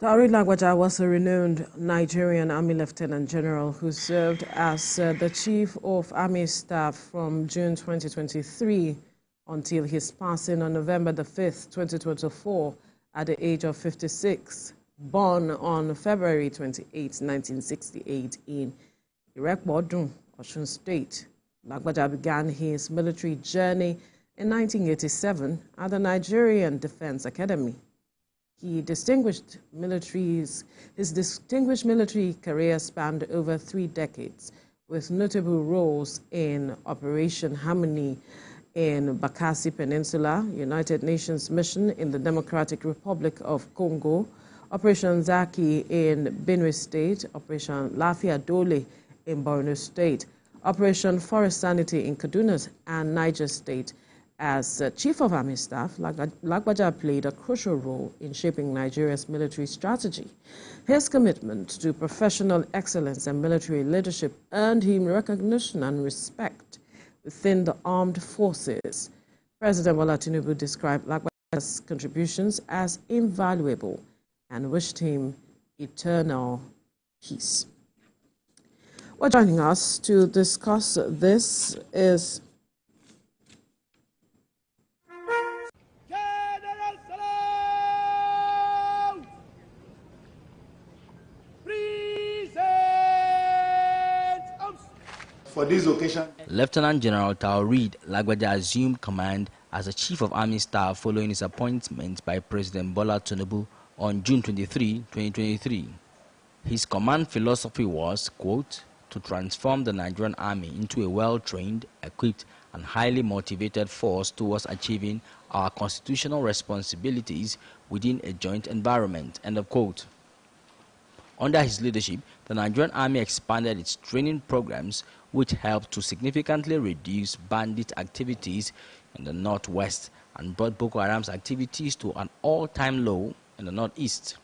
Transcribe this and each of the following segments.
Taoreed Lagbaja was a renowned Nigerian Army Lieutenant General who served as the Chief of Army Staff from June 2023 until his passing on November the 5th, 2024 at the age of 56. Born on February 28, 1968 in Irepodun, Osun State, Lagbaja began his military journey in 1987 at the Nigerian Defence Academy. His distinguished military career spanned over 3 decades, with notable roles in Operation Harmony in Bakassi Peninsula, United Nations Mission in the Democratic Republic of Congo, Operation Zaki in Benue State, Operation Lafiya Dole in Borno State, Operation Forest Sanity in Kaduna and Niger State. As Chief of Army Staff, Lagbaja played a crucial role in shaping Nigeria's military strategy. His commitment to professional excellence and military leadership earned him recognition and respect within the armed forces. President Bola Tinubu described Lagbaja's contributions as invaluable and wished him eternal peace. Well, joining us to discuss this is for this occasion, Lieutenant General Taoreed Lagbaja assumed command as the Chief of Army Staff following his appointment by President Bola Tinubu on June 23, 2023. His command philosophy was, quote, to transform the Nigerian Army into a well-trained, equipped, and highly motivated force towards achieving our constitutional responsibilities within a joint environment, end of quote. Under his leadership, the Nigerian Army expanded its training programs, which helped to significantly reduce bandit activities in the northwest and brought Boko Haram's activities to an all-time low in the northeast.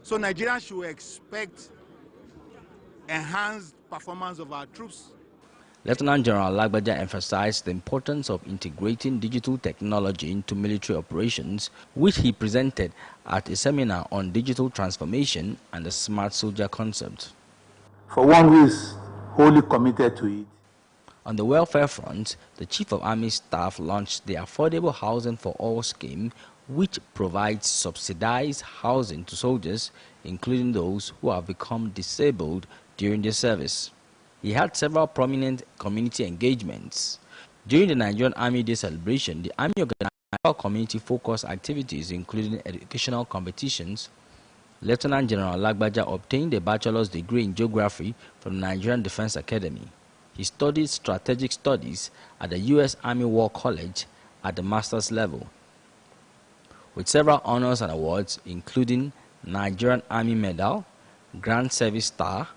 So Nigeria should expect enhanced performance of our troops. Lieutenant General Lagbaja emphasized the importance of integrating digital technology into military operations, which he presented at a seminar on digital transformation and the smart soldier concept. For one who is wholly committed to it. On the welfare front, the Chief of Army Staff launched the Affordable Housing for All scheme, which provides subsidized housing to soldiers, including those who have become disabled during their service. He had several prominent community engagements. During the Nigerian Army Day celebration, the Army organized community-focused activities, including educational competitions. Lieutenant General Lagbaja obtained a bachelor's degree in geography from the Nigerian Defence Academy. He studied strategic studies at the U.S. Army War College at the master's level, with several honors and awards, including Nigerian Army Medal, Grand Service Star,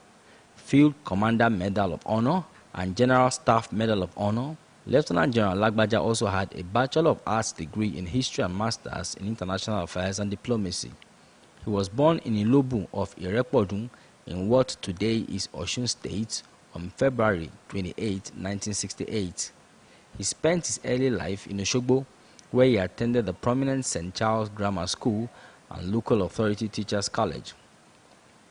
Field Commander Medal of Honor, and General Staff Medal of Honor. Lieutenant General Lagbaja also had a Bachelor of Arts degree in History and Masters in International Affairs and Diplomacy. He was born in Ilobu of Irepodun in what today is Osun State on February 28, 1968. He spent his early life in Osogbo, where he attended the prominent St. Charles Grammar School and Local Authority Teachers College.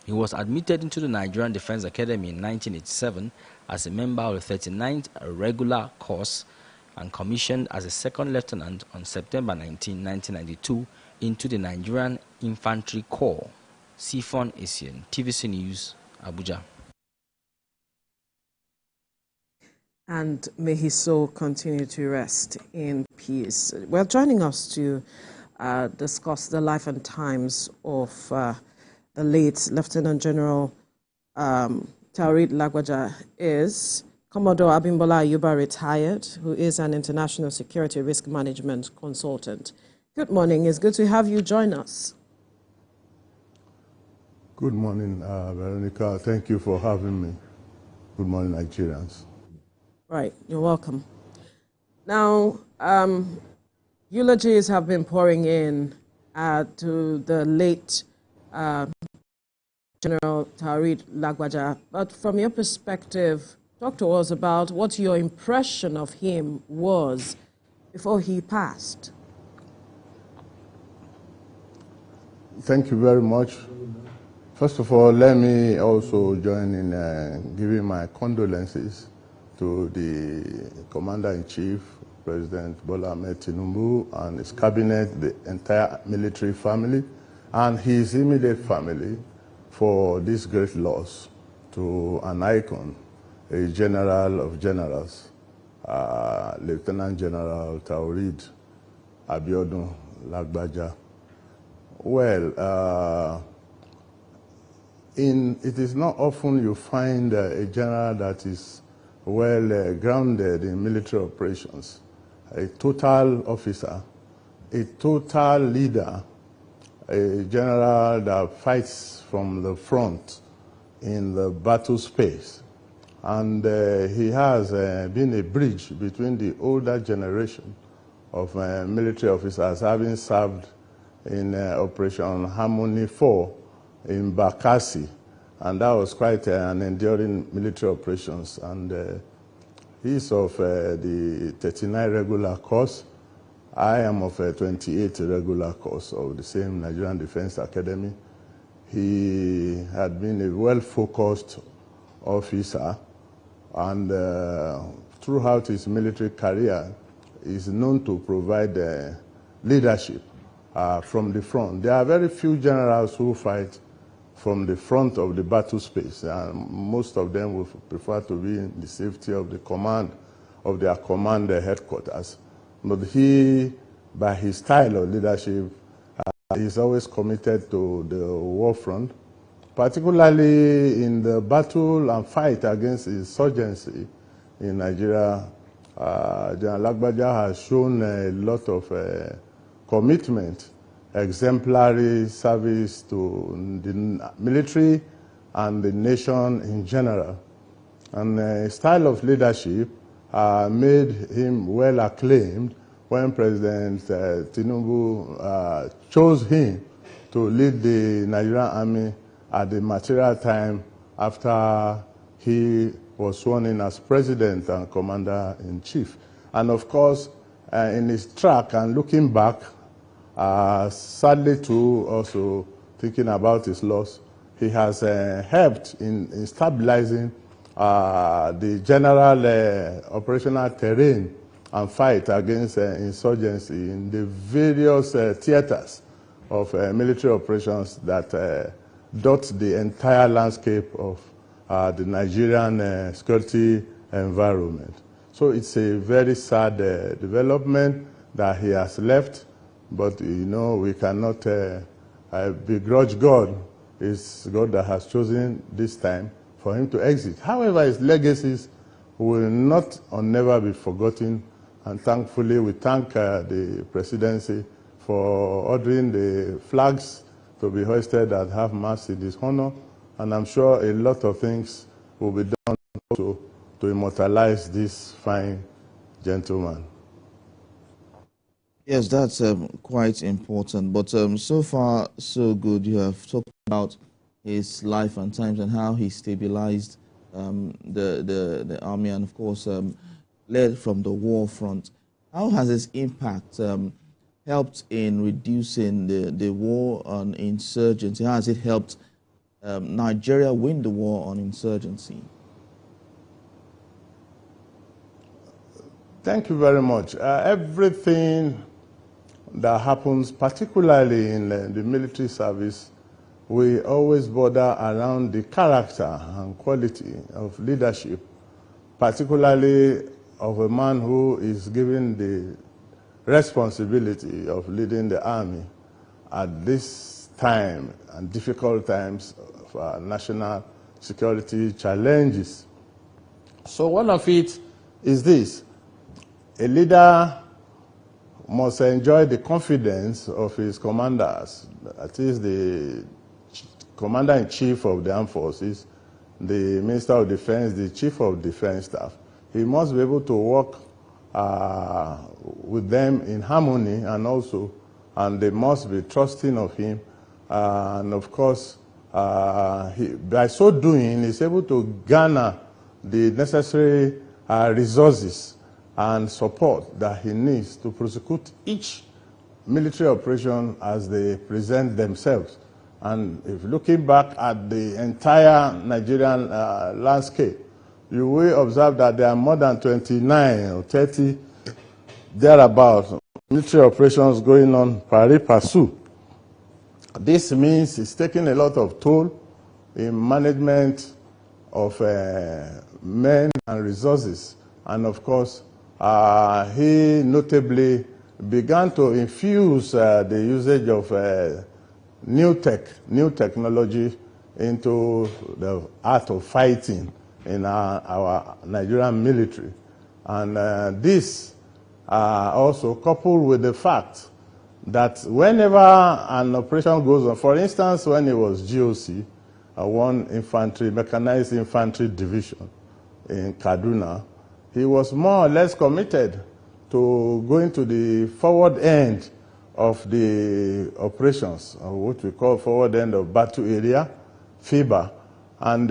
He was admitted into the Nigerian Defence Academy in 1987 as a member of the 39th regular course and commissioned as a second lieutenant on September 19, 1992 into the Nigerian Infantry Corps. Sifon Asian, TVC News, Abuja. And may his soul continue to rest in peace. Well, joining us to discuss the life and times of the late Lieutenant General Taoreed Lagbaja is Commodore Abimbola Ayuba, retired, who is an international security risk management consultant. Good morning. It's good to have you join us. Good morning, Veronica. Thank you for having me. Good morning, Nigerians. Right. You're welcome. Now, eulogies have been pouring in to the late General Taoreed Lagbaja, but from your perspective, talk to us about what your impression of him was before he passed. Thank you very much. First of all, let me also join in giving my condolences to the Commander-in-Chief, President Bola Ahmed Tinubu, and his cabinet, the entire military family, and his immediate family for this great loss to an icon, a general of generals, Lieutenant General Taoreed Lagbaja. Well, it is not often you find a general that is well grounded in military operations, a total officer, a total leader, a general that fights from the front in the battle space. And he has been a bridge between the older generation of military officers, having served in Operation Harmony 4 in Bakassi, and that was quite an enduring military operations. And he's of the 39 regular course. I am of a 28 regular course of the same Nigerian Defence Academy. He had been a well-focused officer, and throughout his military career, is known to provide leadership from the front. There are very few generals who fight from the front of the battle space, and most of them will prefer to be in the safety of the command, of their command headquarters. But he, by his style of leadership, is always committed to the war front, particularly in the battle and fight against insurgency in Nigeria. General Lagbaja has shown a lot of commitment, exemplary service to the military and the nation in general. And his style of leadership made him well acclaimed when President Tinubu chose him to lead the Nigerian Army at the material time after he was sworn in as President and Commander-in-Chief. And of course, in his track and looking back, sadly too, also thinking about his loss, he has helped in stabilizing the general operational terrain and fight against insurgency in the various theaters of military operations that dot the entire landscape of the Nigerian security environment. So it's a very sad development that he has left, but you know, we cannot begrudge God. It's God that has chosen this time for him to exit. However, his legacies will not or never be forgotten, and thankfully we thank the presidency for ordering the flags to be hoisted at half-mast in his honor, and I'm sure a lot of things will be done also to immortalize this fine gentleman. Yes, that's quite important. But so far, so good. You have talked about his life and times and how he stabilized the army and, of course, led from the war front. How has his impact helped in reducing the war on insurgency? How has it helped Nigeria win the war on insurgency? Thank you very much. Everything that happens, particularly in the military service, we always border around the character and quality of leadership, particularly of a man who is given the responsibility of leading the army at this time and difficult times of our national security challenges. So one of it is this: a leader must enjoy the confidence of his commanders, that is the Commander-in-Chief of the Armed Forces, the Minister of Defense, the Chief of Defense Staff. He must be able to work with them in harmony, and they must be trusting of him. And of course, by so doing, he's able to garner the necessary resources and support that he needs to prosecute each military operation as they present themselves. And if looking back at the entire Nigerian landscape, you will observe that there are more than 29 or 30 thereabouts military operations going on pari passu. This means it's taking a lot of toll in management of men and resources. And of course, he notably began to infuse the usage of new technology into the art of fighting in our Nigerian military. And this also coupled with the fact that whenever an operation goes on, for instance, when it was GOC, one infantry, mechanized infantry division in Kaduna, he was more or less committed to going to the forward end of the operations, what we call forward end of battle area, FIBA, and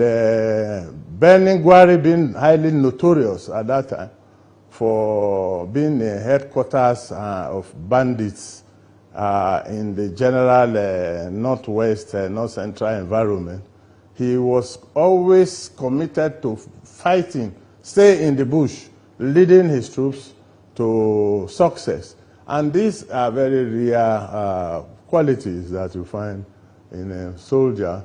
Benin Gwari being highly notorious at that time for being a headquarters of bandits in the general northwest, north central environment. He was always committed to fighting, stay in the bush, leading his troops to success. And these are very rare qualities that you find in a soldier,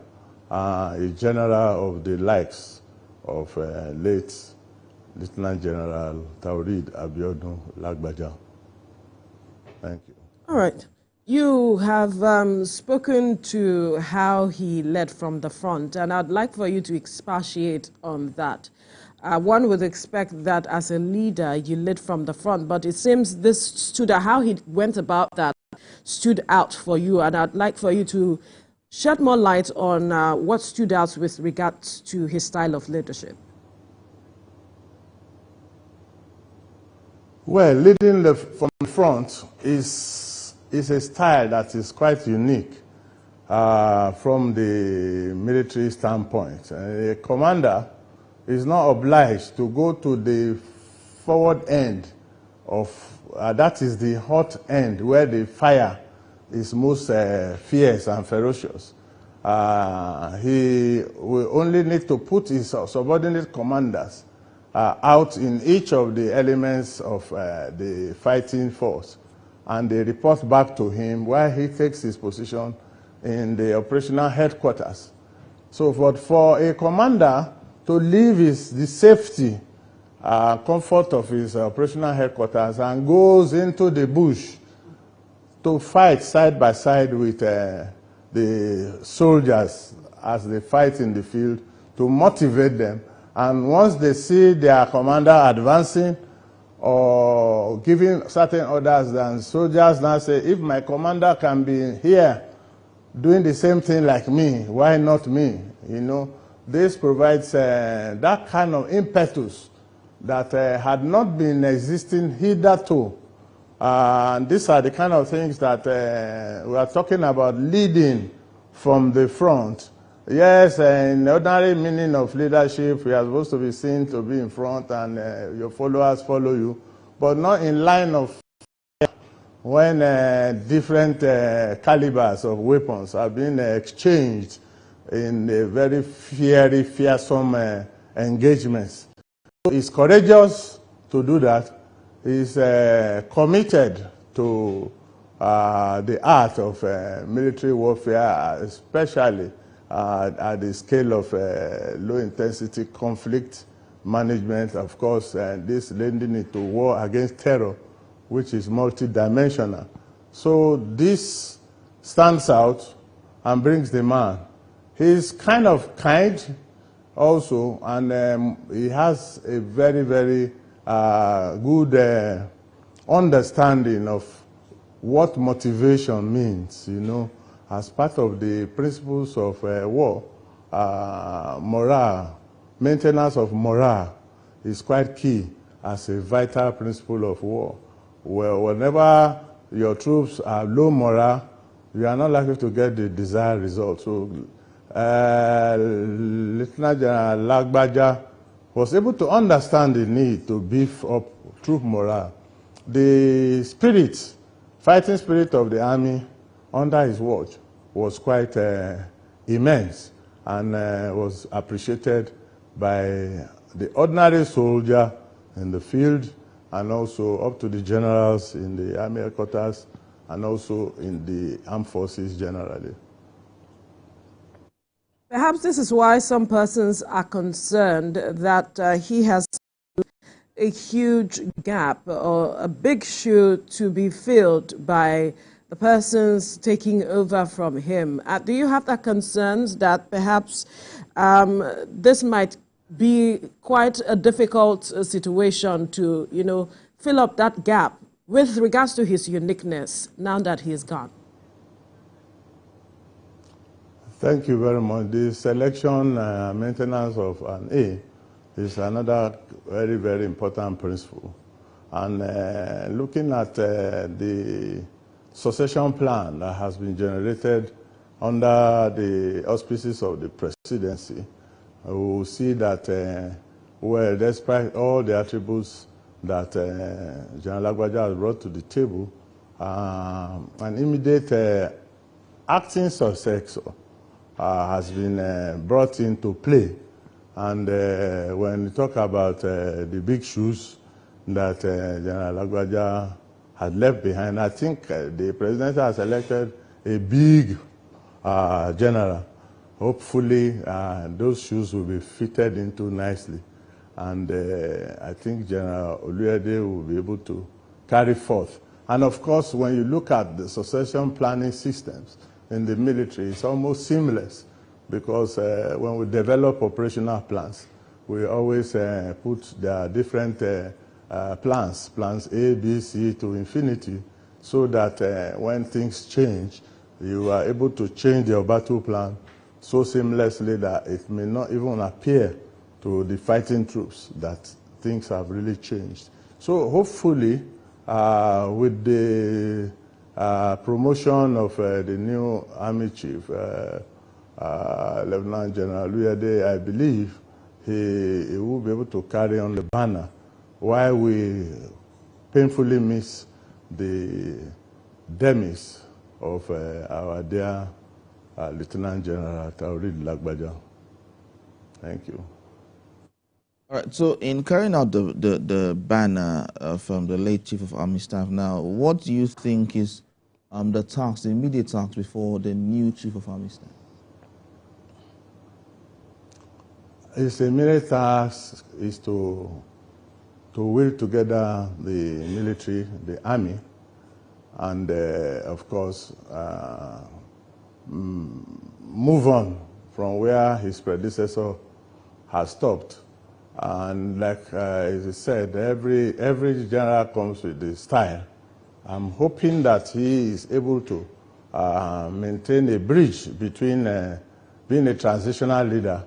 a general of the likes of late Lieutenant General Taoreed Lagbaja. Thank you. All right. You have spoken to how he led from the front, and I'd like for you to expatiate on that. One would expect that as a leader, you led from the front, but it seems this stood out, how he went about that stood out for you, and I'd like for you to shed more light on what stood out with regards to his style of leadership. Well, leading from the front is a style that is quite unique from the military standpoint. A commander is not obliged to go to the forward end of, that is the hot end where the fire is most fierce and ferocious. He will only need to put his subordinate commanders out in each of the elements of the fighting force, and they report back to him while he takes his position in the operational headquarters. So for a commander to leave the safety, comfort of his operational headquarters and goes into the bush to fight side by side with the soldiers as they fight in the field, to motivate them. And once they see their commander advancing or giving certain orders, then soldiers now say, if my commander can be here doing the same thing like me, why not me? You know, this provides that kind of impetus that had not been existing hitherto. And these are the kind of things that we are talking about, leading from the front. Yes, in the ordinary meaning of leadership, we are supposed to be seen to be in front and your followers follow you, but not in line of fire when different calibers of weapons are being exchanged in a very fiery, fearsome engagements. So he's courageous to do that. He's committed to the art of military warfare, especially at the scale of low-intensity conflict management. Of course, this lending it to war against terror, which is multidimensional. So this stands out and brings the man. He's kind of kind also, and he has a very, very good understanding of what motivation means, you know. As part of the principles of war, morale, maintenance of morale is quite key as a vital principle of war. Well, whenever your troops are low morale, you are not likely to get the desired result. So, Lieutenant General Lagbaja was able to understand the need to beef up troop morale. The spirit fighting spirit of the army under his watch was quite immense and was appreciated by the ordinary soldier in the field and also up to the generals in the army headquarters and also in the armed forces generally. Perhaps this is why some persons are concerned that he has a huge gap or a big shoe to be filled by the persons taking over from him. Do you have that concerns that perhaps this might be quite a difficult situation to, fill up that gap with regards to his uniqueness now that he is gone? Thank you very much. The selection and maintenance of an A is another very, very important principle. And looking at the succession plan that has been generated under the auspices of the presidency, we will see that, well, despite all the attributes that General Lagbaja has brought to the table, an immediate acting successor has been brought into play. And when we talk about the big shoes that General Lagbaja had left behind, I think the president has elected a big general. Hopefully, those shoes will be fitted into nicely. And I think General Oluyede will be able to carry forth. And of course, when you look at the succession planning systems in the military, it's almost seamless because when we develop operational plans, we always put the different plans A, B, C to infinity, so that when things change, you are able to change your battle plan so seamlessly that it may not even appear to the fighting troops that things have really changed. So hopefully, with the promotion of the new Army Chief, Lieutenant General Oluyede, I believe he will be able to carry on the banner while we painfully miss the demise of our dear Lieutenant General Taoreed Lagbaja. Thank you. All right, so in carrying out the banner from the late Chief of Army Staff now, what do you think is the immediate task before the new Chief of Army Staff? His immediate task is to will together the military, the army, and of course move on from where his predecessor has stopped. And like he said, every general comes with his style. I'm hoping that he is able to maintain a bridge between being a transitional leader.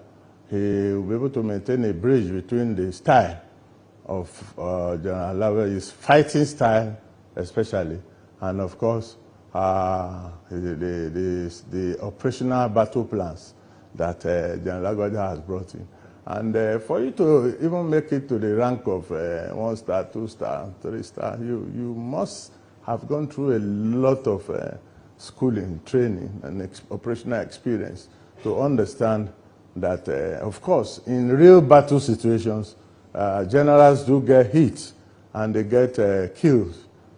He will be able to maintain a bridge between the style of General Lagbaja, his fighting style especially, and of course the operational battle plans that General Lagbaja has brought in. And for you to even make it to the rank of 1 star, 2 star, 3 star, you must have gone through a lot of schooling, training, and operational experience to understand that, of course, in real battle situations, generals do get hit and they get killed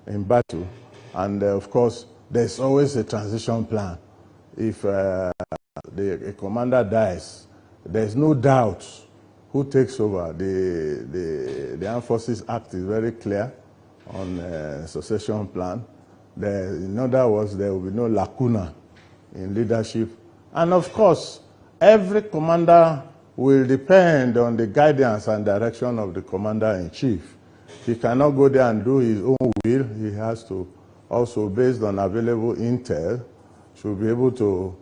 in battle. And of course, there's always a transition plan. If a commander dies, there's no doubt who takes over. The Armed Forces Act is very clear on succession plan. In other words, there will be no lacuna in leadership. And of course, every commander will depend on the guidance and direction of the commander-in-chief. He cannot go there and do his own will. He has to also, based on available intel, should be able to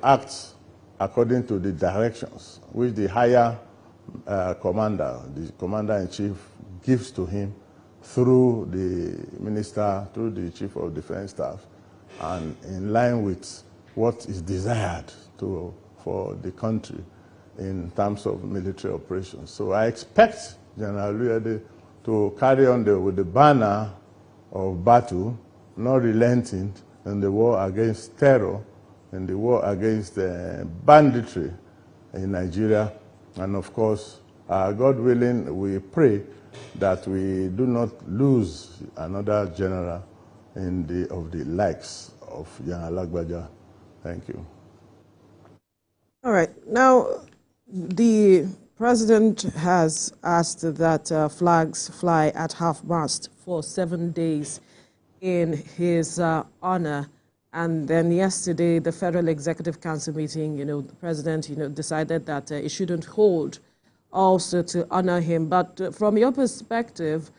act according to the directions which the higher commander, the commander-in-chief, gives to him through the minister, through the chief of defense staff, and in line with what is desired for the country in terms of military operations. So I expect General Oluyede to carry on with the banner of battle, not relenting in the war against terror, in the war against banditry in Nigeria. And of course, God willing, we pray that we do not lose another general of the likes of General Lagbaja. Thank you. All right. Now, the president has asked that flags fly at half-mast for 7 days in his honor. And then yesterday, the Federal Executive Council meeting, the president, decided that it shouldn't hold also to honor him. But from your perspective,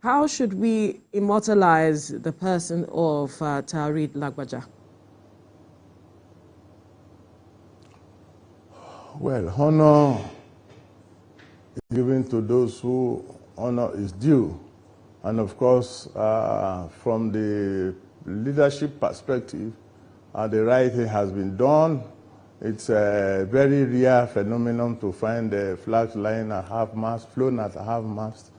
how should we immortalize the person of Taoreed Lagbaja? Well, honor is given to those who honor is due. And of course, from the leadership perspective, the right thing has been done. It's a very rare phenomenon to find the flags lying at half-mast, flown at half-mast.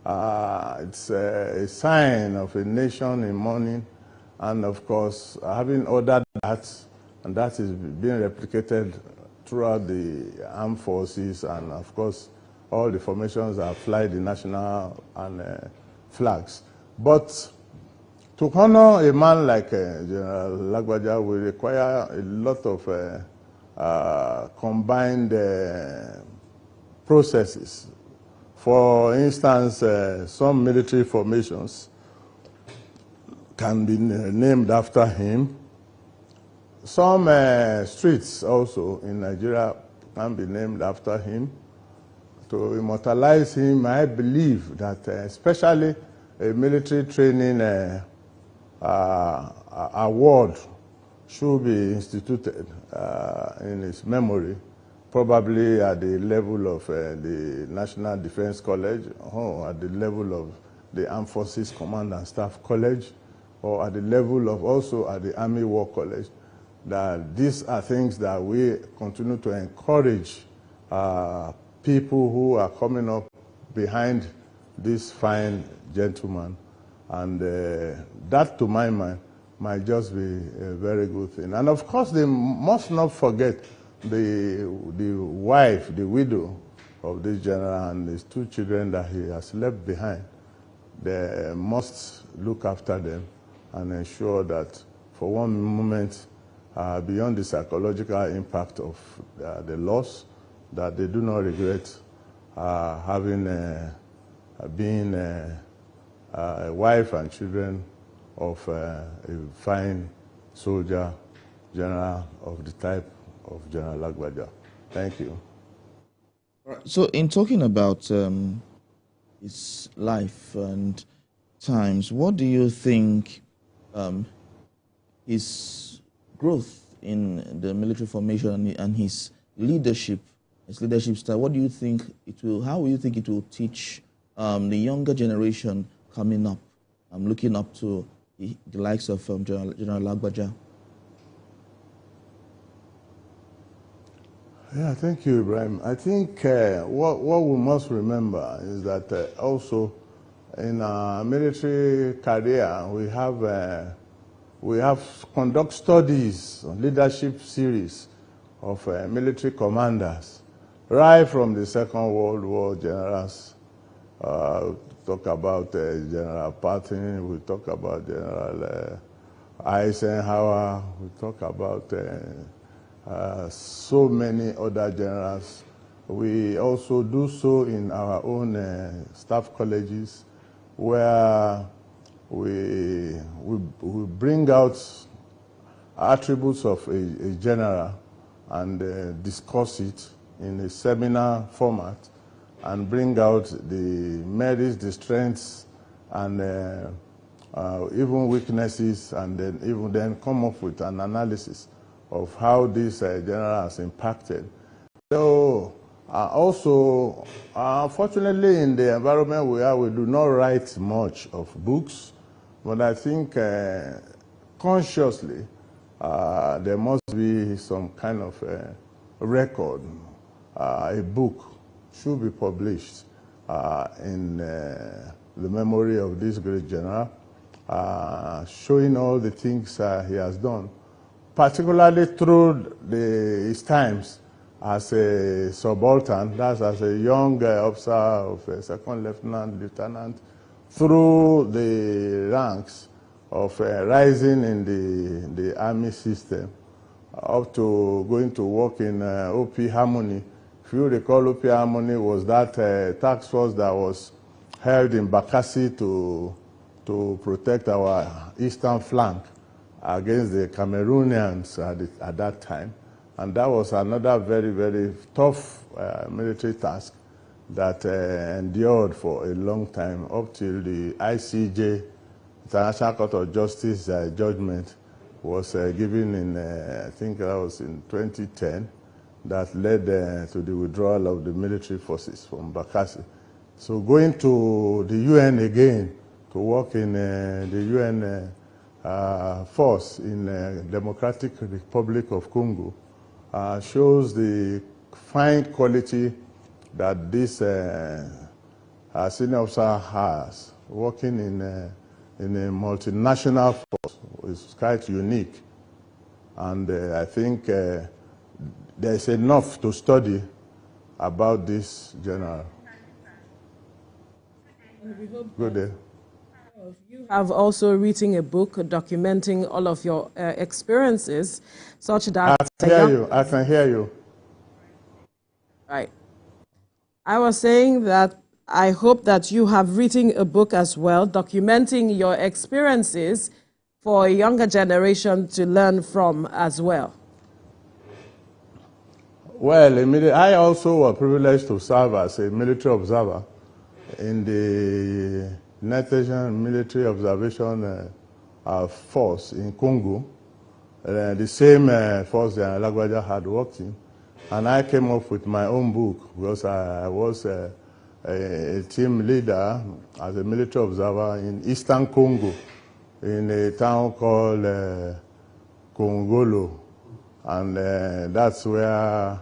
It's a sign of a nation in mourning. And of course, having ordered that, and that is being replicated throughout the armed forces, and of course, all the formations that fly the national and flags. But to honor a man like General Lagbaja will require a lot of combined processes. For instance, some military formations can be named after him. Some streets also in Nigeria can be named after him. To immortalize him, I believe that especially a military training award should be instituted in his memory, probably at the level of the National Defence College, or at the level of the Armed Forces Command and Staff College, or at the level of also at the Army War College. That these are things that we continue to encourage people who are coming up behind this fine gentleman. And that, to my mind, might just be a very good thing. And of course, they must not forget the wife, the widow of this general, and his 2 children that he has left behind. They must look after them and ensure that for one moment, beyond the psychological impact of the loss, that they do not regret having been a wife and children of a fine soldier, general of the type of General Lagbaja. Thank you. So in talking about his life and times, what do you think his growth in the military formation and his leadership style, what do you think how do you think it will teach the younger generation coming up, looking up to the likes of General Lagbaja? Yeah, thank you, Ibrahim. I think what we must remember is that also in our military career, we have conduct studies, leadership series of military commanders, right from the Second World War generals. Talk about General Patton, we talk about General Eisenhower, we talk about so many other generals. We also do so in our own staff colleges, where we bring out attributes of a general and discuss it in a seminar format, and bring out the merits, the strengths, and even weaknesses, and then come up with an analysis of how this general has impacted. So also, unfortunately, in the environment we are, we do not write much of books, but I think consciously there must be some kind of record. A book should be published in the memory of this great general, showing all the things he has done, particularly through his times as a subaltern, that's as a young officer of a second lieutenant, through the ranks of rising in the army system, up to going to work in OP Harmony. If you recall, OP Harmony was that task force that was held in Bakassi to protect our eastern flank against the Cameroonians at that time. And that was another very, very tough military task that endured for a long time, up till the ICJ, International Court of Justice judgment was given in, I think that was in 2010, that led to the withdrawal of the military forces from Bakassi. So going to the UN again, to work in the UN force in the Democratic Republic of Congo, shows the fine quality that this senior officer has, working in a multinational force. Is quite unique. And I think there's enough to study about this general. Good day. You have also written a book documenting all of your experiences, such that... I can hear you. Right. I was saying that I hope that you have written a book as well, documenting your experiences for a younger generation to learn from as well. Well, I also was privileged to serve as a military observer in the United Nations Military Observation Force in Congo, the same force that Lagbaja had worked in. And I came up with my own book because I was a team leader as a military observer in Eastern Congo, in a town called Congolo. And that's where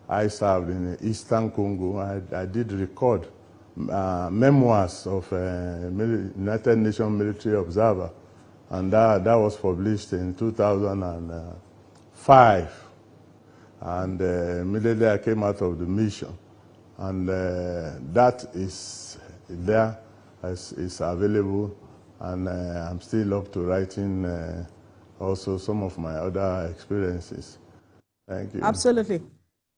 I served in Eastern Congo. I did record memoirs of United Nations military observer, and that was published in 2005. And immediately I came out of the mission, and that is there, is available, and I'm still up to writing also some of my other experiences. Thank you. Absolutely.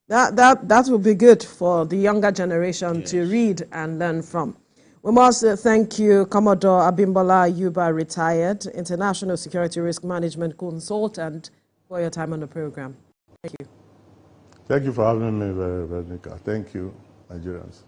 That will be good for the younger generation to read and learn from. We must thank you, Commodore Abimbola Yuba, retired International Security Risk Management Consultant, for your time on the program. Thank you. Thank you for having me, Veronica. Thank you, Nigerians.